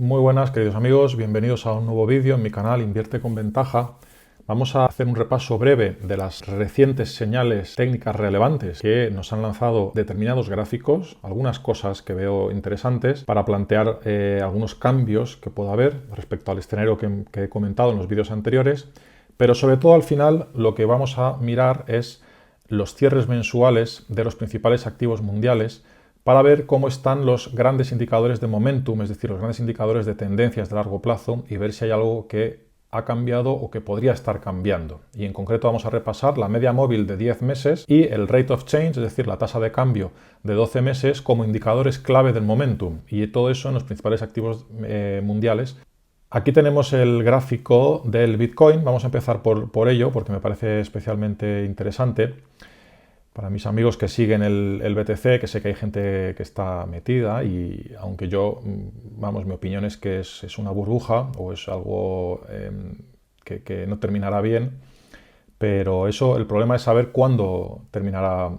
Muy buenas, queridos amigos, bienvenidos a un nuevo vídeo en mi canal Invierte con Ventaja. Vamos a hacer un repaso breve de las recientes señales técnicas relevantes que nos han lanzado determinados gráficos, algunas cosas que veo interesantes para plantear algunos cambios que pueda haber respecto al escenario que he comentado en los vídeos anteriores, pero sobre todo al final lo que vamos a mirar es los cierres mensuales de los principales activos mundiales para ver cómo están los grandes indicadores de momentum, es decir, los grandes indicadores de tendencias de largo plazo y ver si hay algo que ha cambiado o que podría estar cambiando. Y en concreto vamos a repasar la media móvil de 10 meses y el rate of change, es decir, la tasa de cambio de 12 meses como indicadores clave del momentum y todo eso en los principales activos mundiales. Aquí tenemos el gráfico del Bitcoin, vamos a empezar por ello porque me parece especialmente interesante. Para mis amigos que siguen el BTC, que sé que hay gente que está metida y aunque yo, vamos, mi opinión es que es una burbuja o es algo que no terminará bien, pero eso, el problema es saber cuándo terminará,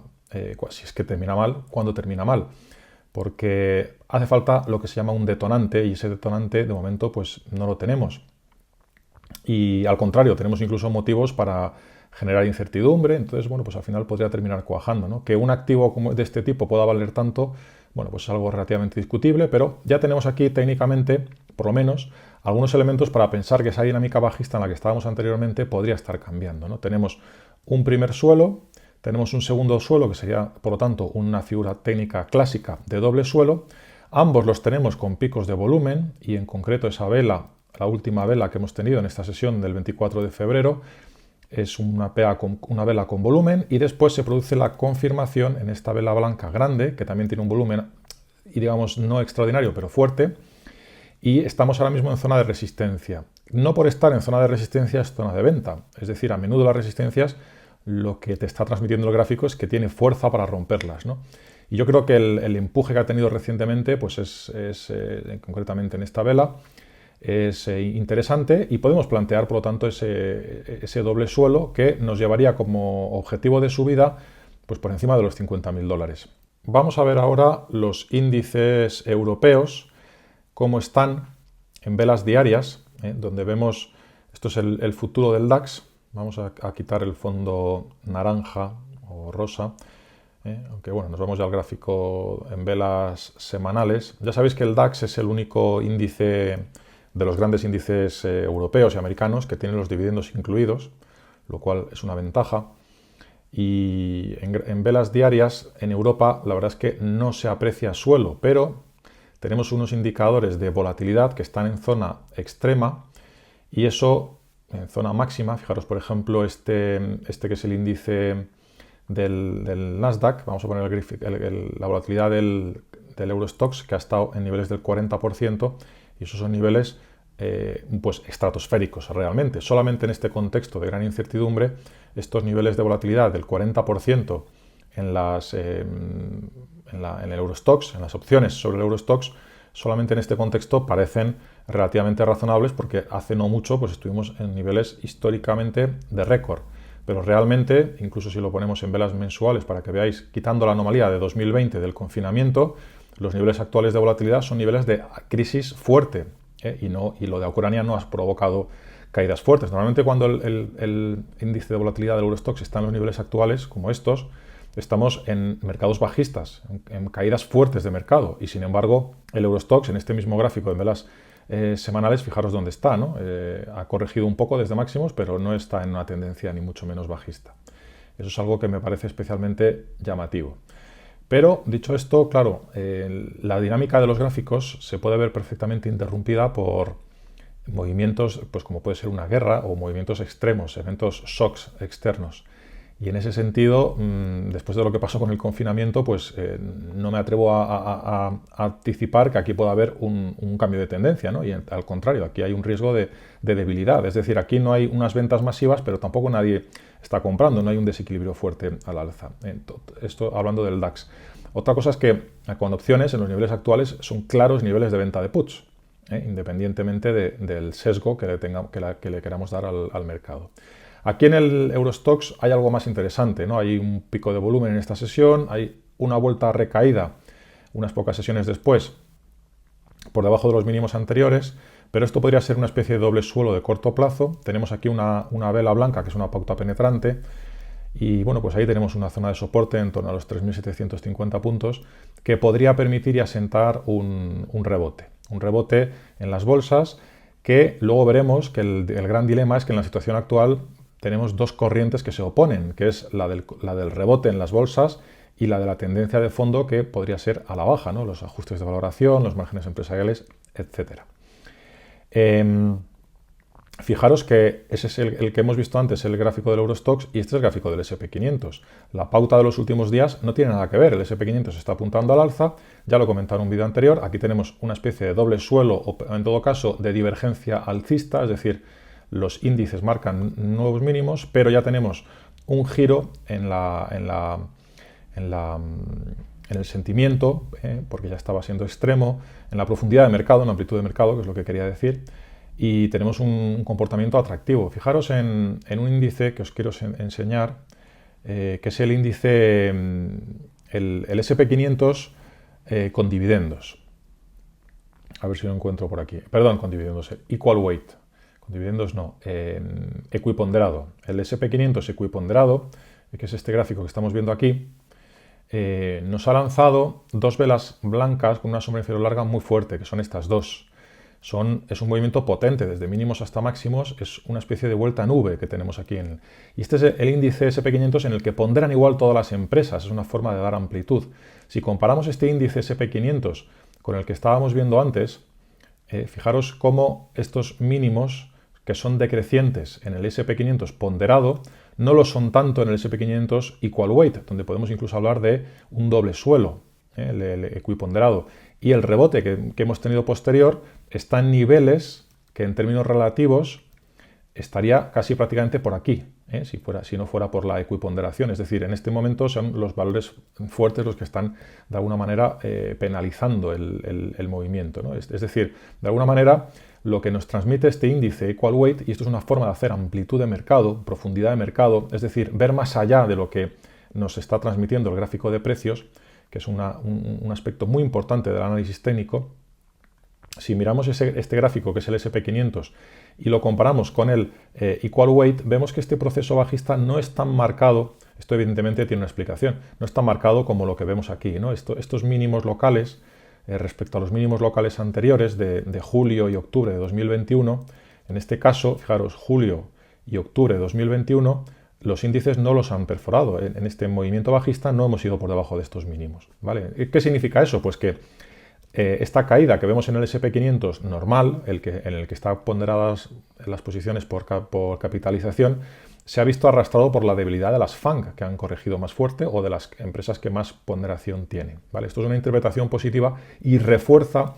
si es que termina mal, cuándo termina mal, porque hace falta lo que se llama un detonante y ese detonante de momento pues no lo tenemos. Y al contrario, tenemos incluso motivos para generar incertidumbre, entonces, bueno, pues al final podría terminar cuajando, ¿no? Que un activo de este tipo pueda valer tanto, bueno, pues es algo relativamente discutible, pero ya tenemos aquí técnicamente, por lo menos, algunos elementos para pensar que esa dinámica bajista en la que estábamos anteriormente podría estar cambiando, ¿no? Tenemos un primer suelo, tenemos un segundo suelo, que sería, por lo tanto, una figura técnica clásica de doble suelo. Ambos los tenemos con picos de volumen y en concreto esa vela, la última vela que hemos tenido en esta sesión del 24 de febrero, es una vela con volumen y después se produce la confirmación en esta vela blanca grande, que también tiene un volumen, y digamos, no extraordinario, pero fuerte, y estamos ahora mismo en zona de resistencia. No por estar en zona de resistencia es zona de venta, es decir, a menudo las resistencias lo que te está transmitiendo el gráfico es que tiene fuerza para romperlas, ¿no? Y yo creo que el empuje que ha tenido recientemente, pues concretamente en esta vela, es interesante y podemos plantear, por lo tanto, ese doble suelo que nos llevaría como objetivo de subida pues por encima de los $50.000. Vamos a ver ahora los índices europeos, cómo están en velas diarias, donde vemos, esto es el futuro del DAX, vamos a quitar el fondo naranja o rosa, aunque bueno, nos vamos ya al gráfico en velas semanales. Ya sabéis que el DAX es el único índice de los grandes índices europeos y americanos que tienen los dividendos incluidos, lo cual es una ventaja. Y en velas diarias en Europa la verdad es que no se aprecia suelo, pero tenemos unos indicadores de volatilidad que están en zona extrema y eso en zona máxima. Fijaros, por ejemplo, este que es el índice del Nasdaq, vamos a poner la volatilidad del Eurostoxx, que ha estado en niveles del 40%, y esos son niveles pues estratosféricos realmente. Solamente en este contexto de gran incertidumbre, estos niveles de volatilidad del 40% en el Eurostoxx, en las opciones sobre el Eurostoxx, solamente en este contexto parecen relativamente razonables porque hace no mucho pues estuvimos en niveles históricamente de récord. Pero realmente, incluso si lo ponemos en velas mensuales para que veáis, quitando la anomalía de 2020 del confinamiento, los niveles actuales de volatilidad son niveles de crisis fuerte, y lo de Ucrania no ha provocado caídas fuertes. Normalmente cuando el índice de volatilidad del Eurostoxx está en los niveles actuales, como estos, estamos en mercados bajistas, en caídas fuertes de mercado. Y sin embargo, el Eurostoxx, en este mismo gráfico de velas semanales, fijaros dónde está, ¿no? Ha corregido un poco desde máximos, pero no está en una tendencia ni mucho menos bajista. Eso es algo que me parece especialmente llamativo. Pero, dicho esto, claro, la dinámica de los gráficos se puede ver perfectamente interrumpida por movimientos, pues como puede ser una guerra o movimientos extremos, eventos shocks externos. Y en ese sentido, después de lo que pasó con el confinamiento, pues no me atrevo a anticipar que aquí pueda haber un cambio de tendencia, ¿no? Y al contrario, aquí hay un riesgo de debilidad. Es decir, aquí no hay unas ventas masivas, pero tampoco nadie está comprando, no hay un desequilibrio fuerte al alza. Esto hablando del DAX. Otra cosa es que con opciones en los niveles actuales son claros niveles de venta de puts, independientemente del sesgo que le queramos dar al mercado. Aquí en el Eurostoxx hay algo más interesante, ¿no? Hay un pico de volumen en esta sesión, hay una vuelta recaída unas pocas sesiones después, por debajo de los mínimos anteriores, pero esto podría ser una especie de doble suelo de corto plazo. Tenemos aquí una vela blanca, que es una pauta penetrante, y bueno, pues ahí tenemos una zona de soporte en torno a los 3.750 puntos, que podría permitir y asentar un rebote en las bolsas, que luego veremos que el gran dilema es que en la situación actual tenemos dos corrientes que se oponen, que es la del rebote en las bolsas y la de la tendencia de fondo, que podría ser a la baja, ¿no? Los ajustes de valoración, los márgenes empresariales, etc. Fijaros que ese es el que hemos visto antes, el gráfico del Eurostoxx, y este es el gráfico del S&P 500. La pauta de los últimos días no tiene nada que ver. El S&P 500 está apuntando al alza, ya lo comentaba en un vídeo anterior. Aquí tenemos una especie de doble suelo, o en todo caso de divergencia alcista, es decir, los índices marcan nuevos mínimos, pero ya tenemos un giro en el sentimiento, porque ya estaba siendo extremo, en la profundidad de mercado, en la amplitud de mercado, que es lo que quería decir, y tenemos un comportamiento atractivo. Fijaros en un índice que os quiero enseñar, que es el índice, el S&P 500 con dividendos. A ver si lo encuentro por aquí. Perdón, con dividendos, equal weight. Con dividendos no, equiponderado. El S&P 500 equiponderado, que es este gráfico que estamos viendo aquí, nos ha lanzado dos velas blancas con una sombra inferior larga muy fuerte, que son estas dos. Es un movimiento potente, desde mínimos hasta máximos, es una especie de vuelta en V que tenemos aquí. Y este es el índice S&P 500 en el que ponderan igual todas las empresas, es una forma de dar amplitud. Si comparamos este índice S&P 500 con el que estábamos viendo antes, fijaros cómo estos mínimos, que son decrecientes en el S&P 500 ponderado, no lo son tanto en el S&P 500 equal weight, donde podemos incluso hablar de un doble suelo, el equiponderado. Y el rebote que hemos tenido posterior está en niveles que en términos relativos estaría casi prácticamente por aquí, si no fuera por la equiponderación. Es decir, en este momento son los valores fuertes los que están de alguna manera penalizando el movimiento, ¿no? Es decir, de alguna manera lo que nos transmite este índice equal weight, y esto es una forma de hacer amplitud de mercado, profundidad de mercado, es decir, ver más allá de lo que nos está transmitiendo el gráfico de precios, que es un aspecto muy importante del análisis técnico. Si miramos este gráfico, que es el S&P 500, y lo comparamos con el equal weight, vemos que este proceso bajista no es tan marcado. Esto evidentemente tiene una explicación. No es tan marcado como lo que vemos aquí, ¿no? Estos mínimos locales, respecto a los mínimos locales anteriores de julio y octubre de 2021, en este caso, fijaros, julio y octubre de 2021, los índices no los han perforado. En este movimiento bajista no hemos ido por debajo de estos mínimos, ¿vale? ¿Qué significa eso? Pues que esta caída que vemos en el S&P 500 normal, en el que están ponderadas las posiciones por capitalización, se ha visto arrastrado por la debilidad de las FANG, que han corregido más fuerte, o de las empresas que más ponderación tienen, ¿vale? Esto es una interpretación positiva y refuerza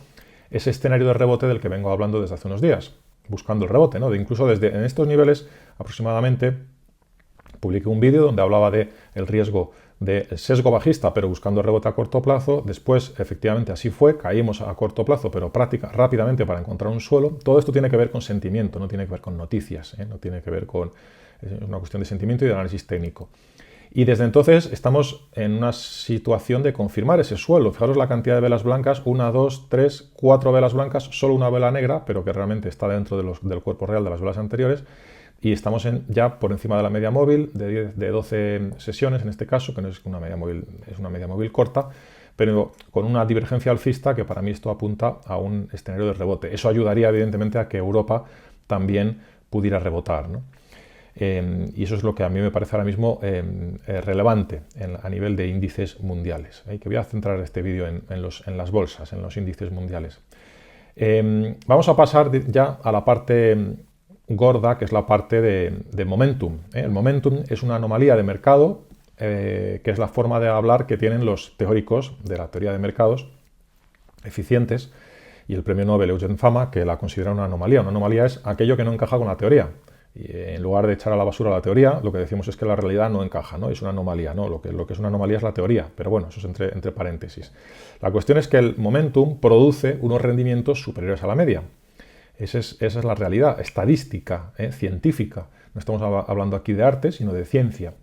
ese escenario de rebote del que vengo hablando desde hace unos días, buscando el rebote, ¿no? Incluso en estos niveles aproximadamente publiqué un vídeo donde hablaba del riesgo de sesgo bajista, pero buscando rebote a corto plazo. Después, efectivamente, así fue. Caímos a corto plazo, pero rápidamente para encontrar un suelo. Todo esto tiene que ver con sentimiento, no tiene que ver con noticias, no tiene que ver con... Es una cuestión de sentimiento y de análisis técnico. Y desde entonces estamos en una situación de confirmar ese suelo. Fijaros la cantidad de velas blancas, 1, 2, 3, 4 velas blancas, solo una vela negra, pero que realmente está dentro del cuerpo real de las velas anteriores. Y estamos ya por encima de la media móvil de 12 sesiones, en este caso, que no es una media móvil, es una media móvil corta, pero con una divergencia alcista que para mí esto apunta a un escenario de rebote. Eso ayudaría evidentemente a que Europa también pudiera rebotar, ¿no? Y eso es lo que a mí me parece ahora mismo relevante a nivel de índices mundiales. Que voy a centrar este vídeo en las bolsas, en los índices mundiales. Vamos a pasar ya a la parte gorda, que es la parte de momentum. El momentum es una anomalía de mercado, que es la forma de hablar que tienen los teóricos de la teoría de mercados eficientes, y el premio Nobel Eugen Fama, que la considera una anomalía. Una anomalía es aquello que no encaja con la teoría. Y en lugar de echar a la basura la teoría, lo que decimos es que la realidad no encaja, ¿no? Es una anomalía, ¿no? Lo que es una anomalía es la teoría, pero bueno, eso es entre paréntesis. La cuestión es que el momentum produce unos rendimientos superiores a la media. Esa es la realidad estadística, científica. No estamos hablando aquí de arte, sino de ciencia.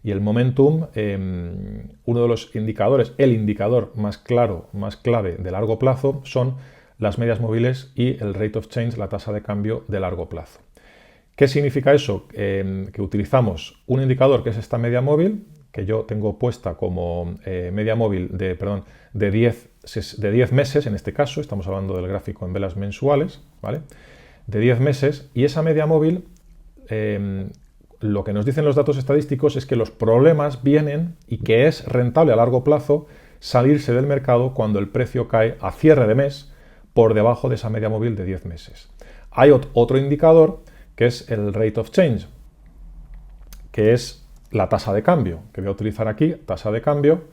Y el momentum, uno de los indicadores, el indicador más claro, más clave de largo plazo, son las medias móviles y el rate of change, la tasa de cambio de largo plazo. ¿Qué significa eso? Que utilizamos un indicador que es esta media móvil, que yo tengo puesta como media móvil de 10 meses, en este caso, estamos hablando del gráfico en velas mensuales, ¿vale? De 10 meses, y esa media móvil, lo que nos dicen los datos estadísticos es que los problemas vienen y que es rentable a largo plazo salirse del mercado cuando el precio cae a cierre de mes por debajo de esa media móvil de 10 meses. Hay otro indicador que es el rate of change, que es la tasa de cambio, que voy a utilizar aquí, tasa de cambio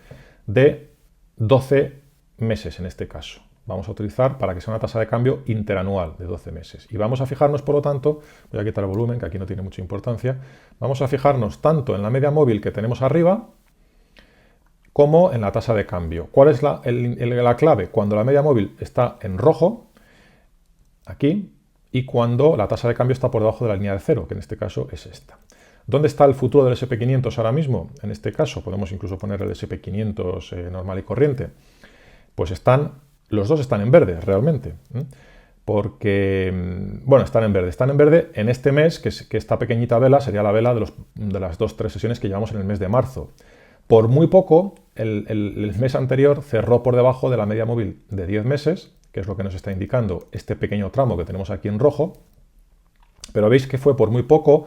de 12 meses en este caso. Vamos a utilizar para que sea una tasa de cambio interanual de 12 meses. Y vamos a fijarnos, por lo tanto, voy a quitar el volumen, que aquí no tiene mucha importancia, vamos a fijarnos tanto en la media móvil que tenemos arriba, como en la tasa de cambio. ¿Cuál es la clave? Cuando la media móvil está en rojo, aquí, y cuando la tasa de cambio está por debajo de la línea de cero, que en este caso es esta. ¿Dónde está el futuro del S&P500 ahora mismo? En este caso podemos incluso poner el S&P500 normal y corriente. Pues los dos están en verde realmente. Porque, bueno, están en verde en este mes, que esta pequeñita vela sería la vela de las 2-3 sesiones que llevamos en el mes de marzo. Por muy poco, el mes anterior cerró por debajo de la media móvil de 10 meses, que es lo que nos está indicando este pequeño tramo que tenemos aquí en rojo, pero veis que fue por muy poco,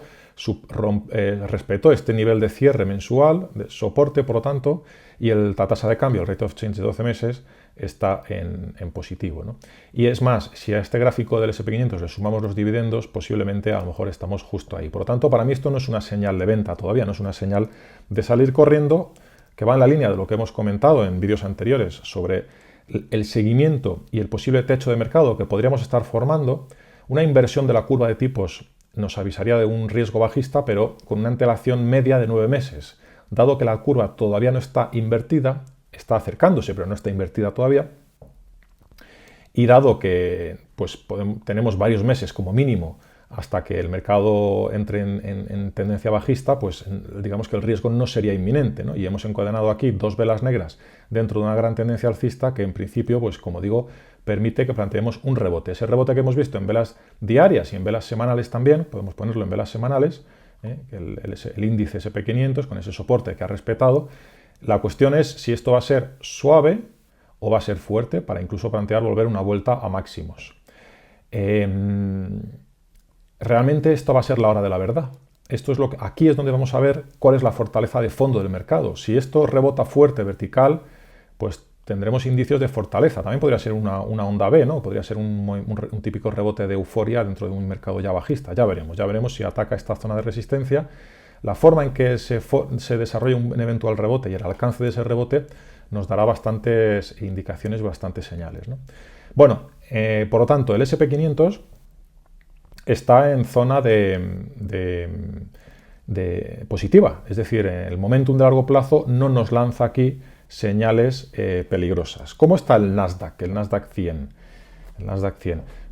respetó este nivel de cierre mensual, de soporte, por lo tanto, y la tasa de cambio, el rate of change de 12 meses, está en positivo, ¿no? Y es más, si a este gráfico del S&P500 le sumamos los dividendos, posiblemente a lo mejor estamos justo ahí. Por lo tanto, para mí esto no es una señal de venta todavía, no es una señal de salir corriendo, que va en la línea de lo que hemos comentado en vídeos anteriores sobre el seguimiento y el posible techo de mercado que podríamos estar formando. Una inversión de la curva de tipos nos avisaría de un riesgo bajista, pero con una antelación media de 9 meses. Dado que la curva todavía no está invertida, está acercándose, pero no está invertida todavía, y dado que pues, tenemos varios meses como mínimo hasta que el mercado entre en tendencia bajista, pues digamos que el riesgo no sería inminente, ¿no? Y hemos encadenado aquí dos velas negras dentro de una gran tendencia alcista que en principio, pues como digo, permite que planteemos un rebote. Ese rebote que hemos visto en velas diarias y en velas semanales también, podemos ponerlo en velas semanales, el índice SP500 con ese soporte que ha respetado. La cuestión es si esto va a ser suave o va a ser fuerte para incluso plantear volver una vuelta a máximos. Realmente esto va a ser la hora de la verdad. Aquí es donde vamos a ver cuál es la fortaleza de fondo del mercado. Si esto rebota fuerte, vertical, pues tendremos indicios de fortaleza. También podría ser una onda B, ¿no? Podría ser un típico rebote de euforia dentro de un mercado ya bajista. Ya veremos si ataca esta zona de resistencia. La forma en que se desarrolla un eventual rebote y el alcance de ese rebote nos dará bastantes indicaciones, bastantes señales, ¿no? Bueno, por lo tanto, el SP500 está en zona de positiva, es decir, el momentum de largo plazo no nos lanza aquí señales peligrosas. ¿Cómo está el Nasdaq? El Nasdaq 100.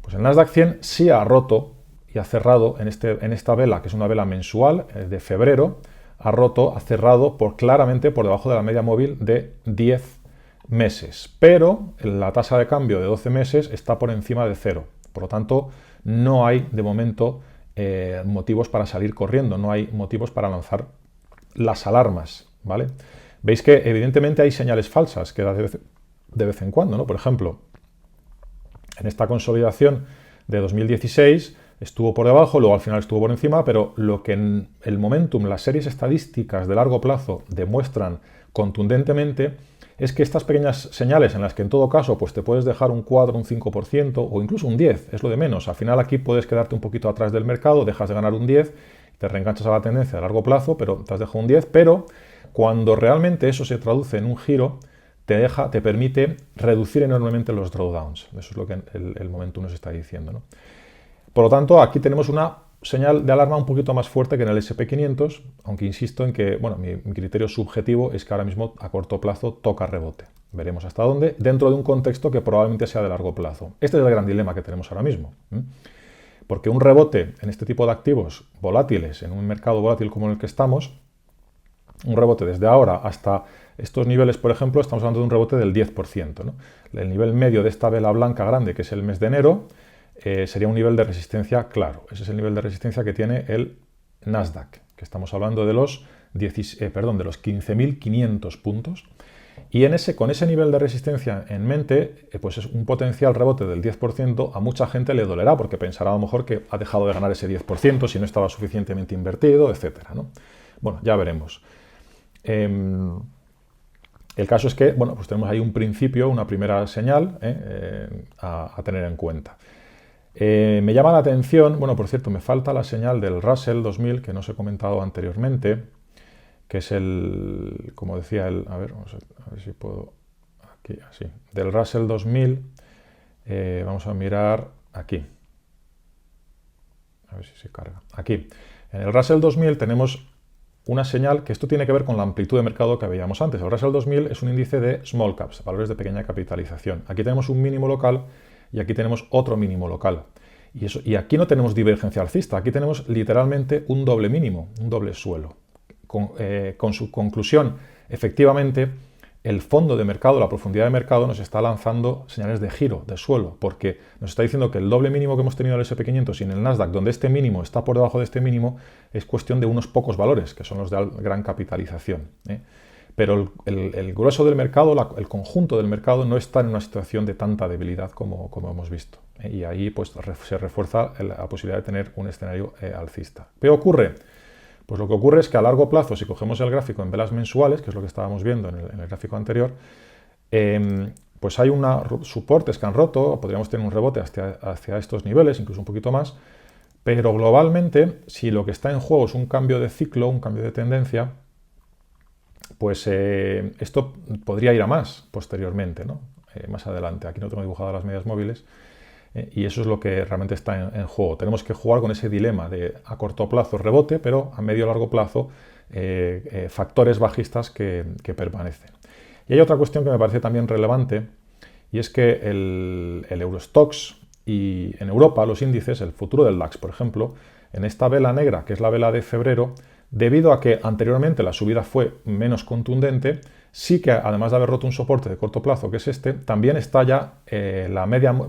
Pues el Nasdaq 100 sí ha roto y ha cerrado en esta vela, que es una vela mensual de febrero, ha cerrado claramente por debajo de la media móvil de 10 meses. Pero la tasa de cambio de 12 meses está por encima de cero. Por lo tanto, no hay de momento motivos para salir corriendo, no hay motivos para lanzar las alarmas, ¿vale? Veis que evidentemente hay señales falsas que da de vez en cuando, ¿no? Por ejemplo, en esta consolidación de 2016 estuvo por debajo, luego al final estuvo por encima, pero lo que en el momentum, las series estadísticas de largo plazo demuestran contundentemente es que estas pequeñas señales en las que en todo caso pues te puedes dejar un 4, un 5% o incluso un 10, es lo de menos. Al final aquí puedes quedarte un poquito atrás del mercado, dejas de ganar un 10, te reenganchas a la tendencia a largo plazo, pero te has dejado un 10, pero cuando realmente eso se traduce en un giro, te permite reducir enormemente los drawdowns. Eso es lo que el momentum nos está diciendo, ¿no? Por lo tanto, aquí tenemos una señal de alarma un poquito más fuerte que en el SP500, aunque insisto en que, bueno, mi criterio subjetivo es que ahora mismo a corto plazo toca rebote. Veremos hasta dónde, dentro de un contexto que probablemente sea de largo plazo. Este es el gran dilema que tenemos ahora mismo. Porque un rebote en este tipo de activos volátiles, en un mercado volátil como en el que estamos, un rebote desde ahora hasta estos niveles, por ejemplo, estamos hablando de un rebote del 10%, ¿no? El nivel medio de esta vela blanca grande, que es el mes de enero, sería un nivel de resistencia claro. Ese es el nivel de resistencia que tiene el Nasdaq, que estamos hablando de los 15.500 puntos. Y con ese nivel de resistencia en mente, pues es un potencial rebote del 10%, a mucha gente le dolerá, porque pensará a lo mejor que ha dejado de ganar ese 10% si no estaba suficientemente invertido, etcétera, ¿no? Bueno, ya veremos. El caso es que, bueno, pues tenemos ahí un principio, una primera señal a tener en cuenta. Me llama la atención, bueno, por cierto, me falta la señal del Russell 2000, que no os he comentado anteriormente, que es el, como decía, a ver, vamos a ver si puedo, aquí, así, del Russell 2000, vamos a mirar aquí, a ver si se carga, aquí. En el Russell 2000 tenemos una señal que esto tiene que ver con la amplitud de mercado que veíamos antes. El Russell 2000 es un índice de small caps, valores de pequeña capitalización. Aquí tenemos un mínimo local y aquí tenemos otro mínimo local. Y aquí no tenemos divergencia alcista, aquí tenemos literalmente un doble mínimo, un doble suelo. Con su conclusión, efectivamente, el fondo de mercado, la profundidad de mercado, nos está lanzando señales de giro, de suelo, porque nos está diciendo que el doble mínimo que hemos tenido en el SP500 y en el Nasdaq, donde este mínimo está por debajo de este mínimo, es cuestión de unos pocos valores, que son los de gran capitalización. Pero el grueso del mercado, el conjunto del mercado, no está en una situación de tanta debilidad como hemos visto. Y ahí pues, se refuerza la posibilidad de tener un escenario alcista. ¿Qué ocurre? Pues lo que ocurre es que a largo plazo, si cogemos el gráfico en velas mensuales, que es lo que estábamos viendo en el gráfico anterior, pues hay soportes que han roto, podríamos tener un rebote hacia estos niveles, incluso un poquito más, pero globalmente, si lo que está en juego es un cambio de ciclo, un cambio de tendencia, pues esto podría ir a más posteriormente, ¿no? Más adelante. Aquí no tengo dibujadas las medias móviles. Y eso es lo que realmente está en juego. Tenemos que jugar con ese dilema de a corto plazo rebote, pero a medio o largo plazo factores bajistas que permanecen. Y hay otra cuestión que me parece también relevante, y es que el Eurostoxx y en Europa los índices, el futuro del DAX, por ejemplo, en esta vela negra, que es la vela de febrero, debido a que anteriormente la subida fue menos contundente, sí que además de haber roto un soporte de corto plazo, que es este, también está ya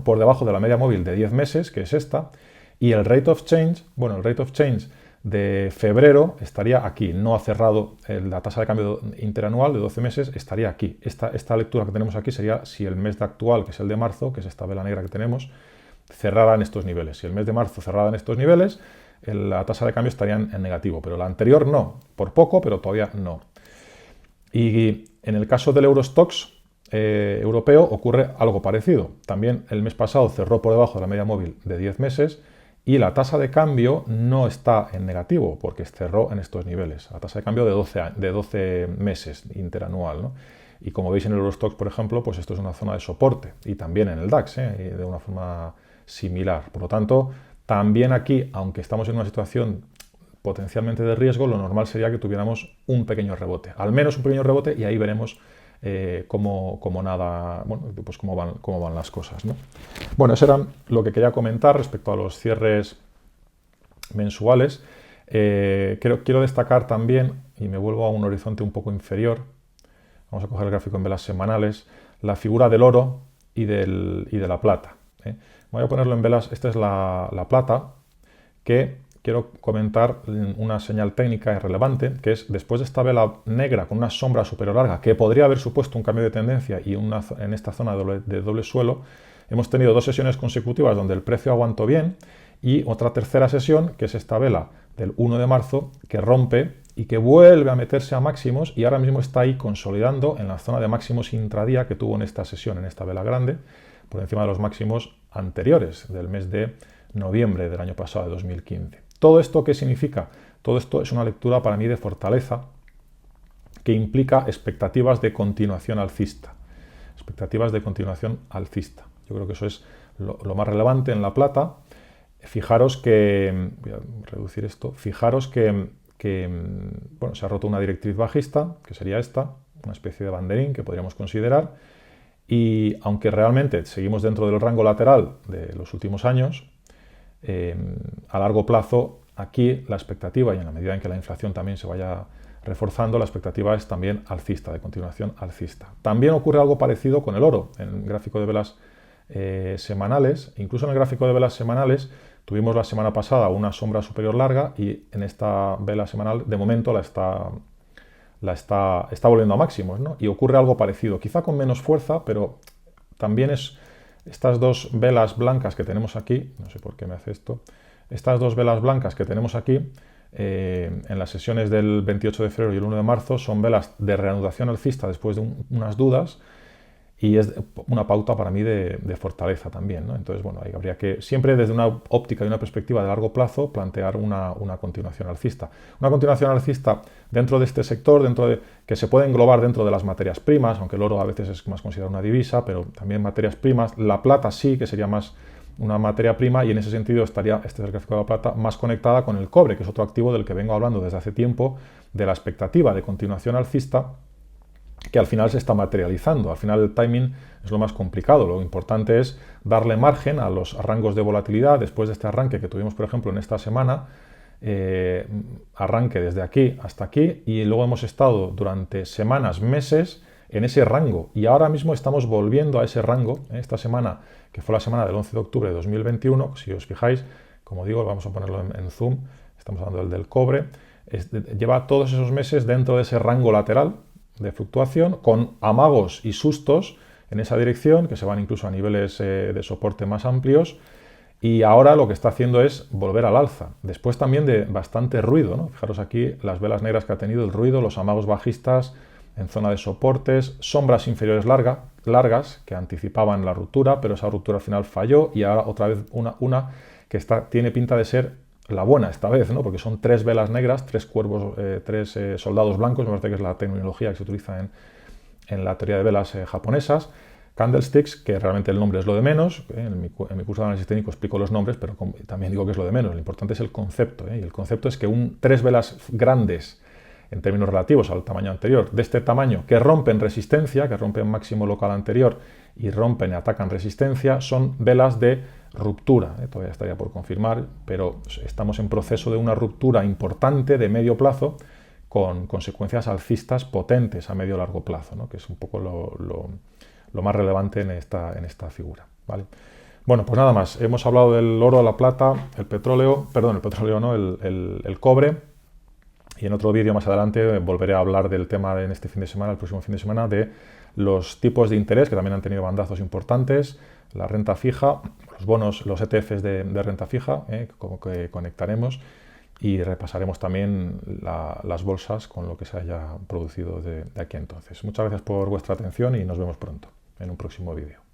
por debajo de la media móvil de 10 meses, que es esta, y el rate of change, bueno, el rate of change de febrero estaría aquí, no ha cerrado la tasa de cambio interanual de 12 meses, estaría aquí. Esta lectura que tenemos aquí sería si el mes de actual, que es el de marzo, que es esta vela negra que tenemos, cerrara en estos niveles. Si el mes de marzo cerrara en estos niveles, la tasa de cambio estaría en negativo, pero la anterior no, por poco, pero todavía no. Y en el caso del Eurostoxx europeo ocurre algo parecido. También el mes pasado cerró por debajo de la media móvil de 10 meses y la tasa de cambio no está en negativo porque cerró en estos niveles. La tasa de cambio de 12 meses interanual, ¿no? Y como veis en el Eurostoxx, por ejemplo, pues esto es una zona de soporte y también en el DAX, de una forma similar. Por lo tanto, también aquí, aunque estamos en una situación potencialmente de riesgo, lo normal sería que tuviéramos un pequeño rebote, al menos un pequeño rebote, y ahí veremos cómo van las cosas, ¿no? Bueno, eso era lo que quería comentar respecto a los cierres mensuales. Quiero destacar también, y me vuelvo a un horizonte un poco inferior, vamos a coger el gráfico en velas semanales, la figura del oro y de la plata. Voy a ponerlo en velas, esta es la plata, que quiero comentar una señal técnica irrelevante, que es después de esta vela negra con una sombra superior larga, que podría haber supuesto un cambio de tendencia y en esta zona de doble suelo, hemos tenido 2 sesiones consecutivas donde el precio aguantó bien y otra tercera sesión, que es esta vela del 1 de marzo, que rompe y que vuelve a meterse a máximos y ahora mismo está ahí consolidando en la zona de máximos intradía que tuvo en esta sesión, en esta vela grande, por encima de los máximos anteriores del mes de noviembre del año pasado, de 2015. ¿Todo esto qué significa? Todo esto es una lectura para mí de fortaleza que implica expectativas de continuación alcista. Expectativas de continuación alcista. Yo creo que eso es lo más relevante en la plata. Fijaros que, voy a reducir esto, fijaros que bueno, se ha roto una directriz bajista, que sería esta, una especie de banderín que podríamos considerar, y aunque realmente seguimos dentro del rango lateral de los últimos años, a largo plazo aquí la expectativa, y en la medida en que la inflación también se vaya reforzando la expectativa es también alcista, de continuación alcista. También ocurre algo parecido con el oro, en el gráfico de velas semanales. Incluso en el gráfico de velas semanales tuvimos la semana pasada una sombra superior larga y en esta vela semanal de momento está volviendo a máximos, ¿no? Y ocurre algo parecido, quizá con menos fuerza, pero también es estas dos velas blancas que tenemos aquí, no sé por qué me hace esto, estas dos velas blancas que tenemos aquí, en las sesiones del 28 de febrero y el 1 de marzo, son velas de reanudación alcista después de unas dudas, y es una pauta para mí de fortaleza también, ¿no? Entonces, bueno, ahí habría que, siempre desde una óptica y una perspectiva de largo plazo, plantear una continuación alcista. Una continuación alcista dentro de este sector, que se puede englobar dentro de las materias primas, aunque el oro a veces es más considerado una divisa, pero también materias primas. La plata sí, que sería más una materia prima, y en ese sentido estaría, este es el gráfico de la plata, más conectada con el cobre, que es otro activo del que vengo hablando desde hace tiempo, de la expectativa de continuación alcista, que al final se está materializando. Al final el timing es lo más complicado. Lo importante es darle margen a los rangos de volatilidad después de este arranque que tuvimos, por ejemplo, en esta semana, arranque desde aquí hasta aquí, y luego hemos estado durante semanas, meses en ese rango, y ahora mismo estamos volviendo a ese rango. Esta semana, que fue la semana del 11 de octubre de 2021, si os fijáis, como digo, vamos a ponerlo en zoom, estamos hablando del cobre, lleva todos esos meses dentro de ese rango lateral de fluctuación, con amagos y sustos en esa dirección, que se van incluso a niveles de soporte más amplios, y ahora lo que está haciendo es volver al alza, después también de bastante ruido, ¿no? Fijaros aquí las velas negras que ha tenido, el ruido, los amagos bajistas en zona de soportes, sombras inferiores largas que anticipaban la ruptura, pero esa ruptura al final falló, y ahora otra vez una que tiene pinta de ser la buena esta vez, ¿no? Porque son tres velas negras, tres cuervos, tres soldados blancos, me parece que es la terminología que se utiliza en la teoría de velas japonesas. Candlesticks, que realmente el nombre es lo de menos, en mi curso de análisis técnico explico los nombres, pero también digo que es lo de menos. Lo importante es el concepto, y el concepto es que tres velas grandes en términos relativos al tamaño anterior, de este tamaño, que rompen resistencia, que rompen máximo local anterior y rompen y atacan resistencia, son velas de ruptura. Todavía estaría por confirmar, pero estamos en proceso de una ruptura importante de medio plazo, con consecuencias alcistas potentes a medio o largo plazo, ¿no? Que es un poco lo más relevante en esta figura, ¿vale? Bueno, pues nada más. Hemos hablado del oro, la plata, el petróleo no, el cobre. Y en otro vídeo más adelante volveré a hablar del tema en este fin de semana, el próximo fin de semana, de los tipos de interés que también han tenido bandazos importantes, la renta fija, los bonos, los ETFs de renta fija, como que conectaremos, y repasaremos también las bolsas con lo que se haya producido de aquí a entonces. Muchas gracias por vuestra atención y nos vemos pronto en un próximo vídeo.